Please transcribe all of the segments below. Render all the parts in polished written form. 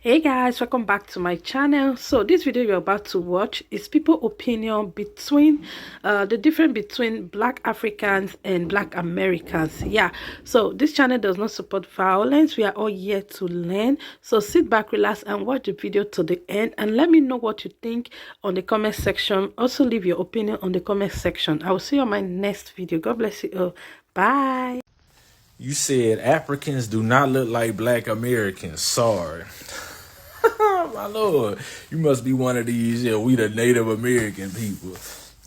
Hey guys, welcome back to my channel. So this video you're about to watch is people opinion between the difference between Black Africans and Black Americans. Yeah, so this channel does not support violence. We are all here to learn. So sit back, relax, and watch the video to the end, and let me know what you think on the comment section. Also leave your opinion on the comment section. I will see you on my next video. God bless you all. Bye. You said Africans do not look like Black Americans. Sorry. My Lord, you must be one of these, we the Native American people.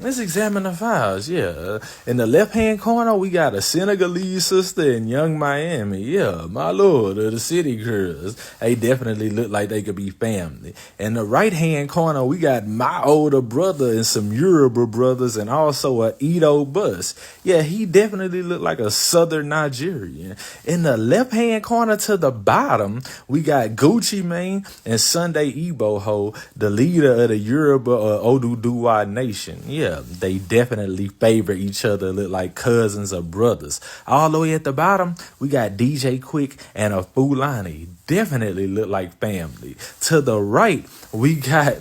Let's examine the files, In the left-hand corner, we got a Senegalese sister in Young Miami. Yeah, my Lord, the city girls. They definitely look like they could be family. In the right-hand corner, we got my older brother and some Yoruba brothers and also a Edo bus. Yeah, he definitely looked like a southern Nigerian. In the left-hand corner to the bottom, we got Gucci Mane and Sunday Igboho, the leader of the Yoruba Oduduwa nation. Yeah, they definitely favor each other, look like cousins or brothers. All the way at the bottom, we got DJ Quick and a Fulani. Definitely look like family. To the right, we got,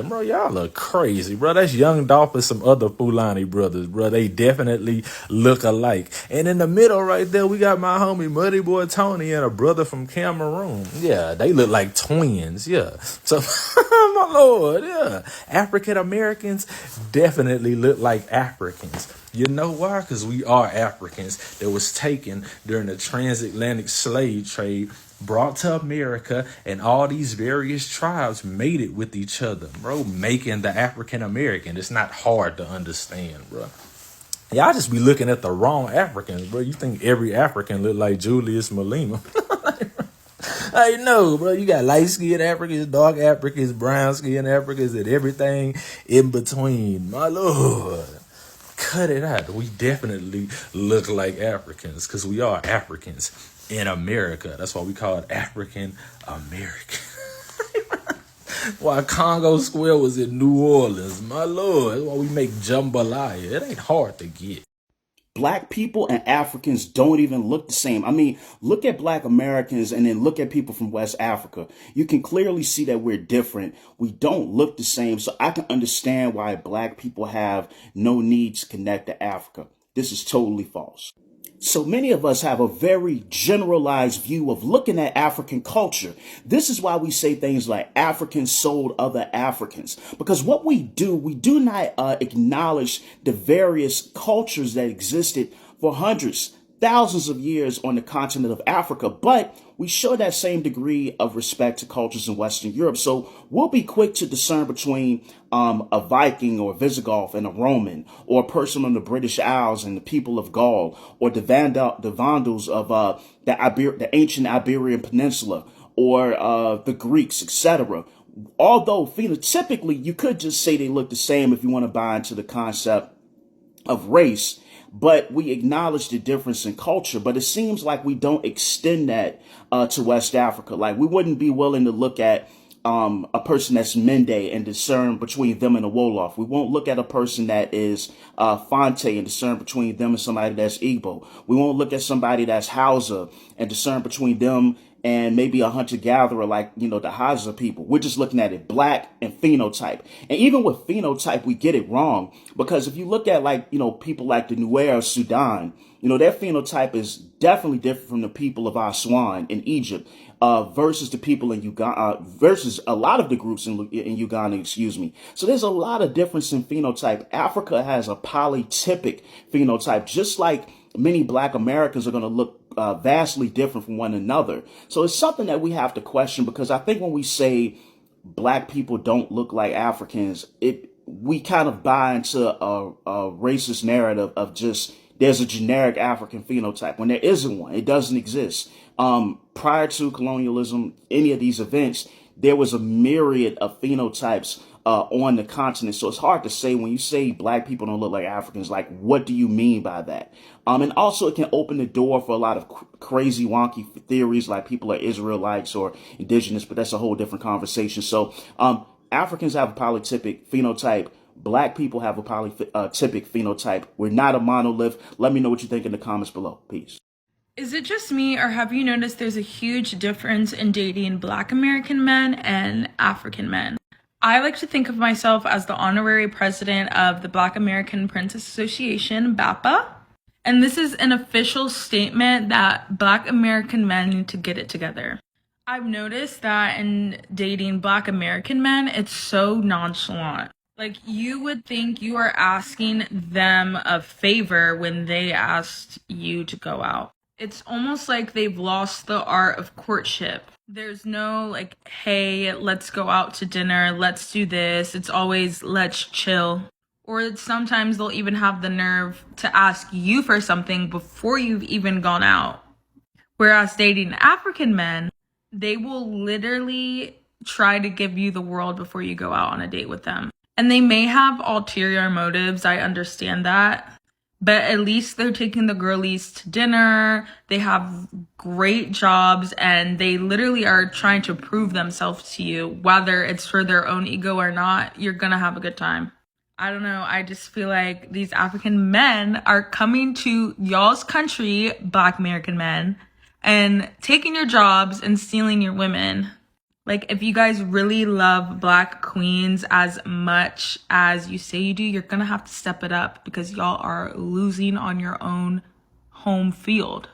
bro, y'all look crazy, bro. That's Young Dolph and some other Fulani brothers, bro. They definitely look alike. And in the middle right there, we got my homie Muddy Boy Tony and a brother from Cameroon. Yeah, they look like twins, yeah. So, my Lord, yeah. African Americans definitely look like Africans. You know why? Because we are Africans that was taken during the transatlantic slave trade, brought to America, and all these various tribes made it with each other, bro, making the African American. It's not hard to understand, bro. Y'all just be looking at the wrong Africans, bro. You think every African look like Julius Malema. I know, bro. You got light-skinned Africans, dark Africans, brown-skinned Africans, and everything in between. My Lord. Cut it out. We definitely look like Africans because we are Africans in America. That's why we call it African American. Why Congo Square was in New Orleans. My Lord. That's why we make jambalaya. It ain't hard to get. Black people and Africans don't even look the same. I mean, look at Black Americans and then look at people from West Africa. You can clearly see that we're different. We don't look the same. So I can understand why Black people have no need to connect to Africa. This is totally false. So many of us have a very generalized view of looking at African culture. This is why we say things like Africans sold other Africans, because what we do not acknowledge the various cultures that existed for hundreds, thousands of years on the continent of Africa, but we show that same degree of respect to cultures in Western Europe. So we'll be quick to discern between a Viking or a Visigoth and a Roman, or a person on the British Isles and the people of Gaul, or the Vandals of the ancient Iberian Peninsula, or the Greeks, etc. Although phenotypically, you could just say they look the same if you want to buy into the concept of race. But we acknowledge the difference in culture, but it seems like we don't extend that to West Africa. Like we wouldn't be willing to look at a person that's Mende and discern between them and a Wolof. We won't look at a person that is Fonte and discern between them and somebody that's Igbo. We won't look at somebody that's Hausa and discern between them and maybe a hunter-gatherer like, the Hadza people. We're just looking at it black and phenotype. And even with phenotype, we get it wrong. Because if you look at people like the Nuer of Sudan, their phenotype is definitely different from the people of Aswan in Egypt, versus the people in Uganda, versus a lot of the groups in Uganda, excuse me. So there's a lot of difference in phenotype. Africa has a polytypic phenotype, just like many Black Americans are going to look vastly different from one another. So it's something that we have to question, because I think when we say Black people don't look like Africans, we kind of buy into a racist narrative of just there's a generic African phenotype when there isn't one. It doesn't exist. Prior to colonialism, any of these events, there was a myriad of phenotypes on the continent. So it's hard to say when you say Black people don't look like Africans, like, what do you mean by that? And also it can open the door for a lot of crazy, wonky theories like people are Israelites or indigenous, but that's a whole different conversation. So Africans have a polytypic phenotype. Black people have a polytypic phenotype. We're not a monolith. Let me know what you think in the comments below. Peace. Is it just me, or have you noticed there's a huge difference in dating Black American men and African men? I like to think of myself as the honorary president of the Black American Princess Association, BAPA. And this is an official statement that Black American men need to get it together. I've noticed that in dating Black American men, it's so nonchalant. Like, you would think you are asking them a favor when they asked you to go out. It's almost like they've lost the art of courtship. There's no like, hey, let's go out to dinner, let's do this. It's always, let's chill. Or sometimes they'll even have the nerve to ask you for something before you've even gone out. Whereas dating African men, they will literally try to give you the world before you go out on a date with them. And they may have ulterior motives, I understand that. But at least they're taking the girlies to dinner, they have great jobs, and they literally are trying to prove themselves to you. Whether it's for their own ego or not, you're gonna have a good time. I don't know, I just feel like these African men are coming to y'all's country, Black American men, and taking your jobs and stealing your women. Like, if you guys really love Black queens as much as you say you do, you're gonna have to step it up, because y'all are losing on your own home field.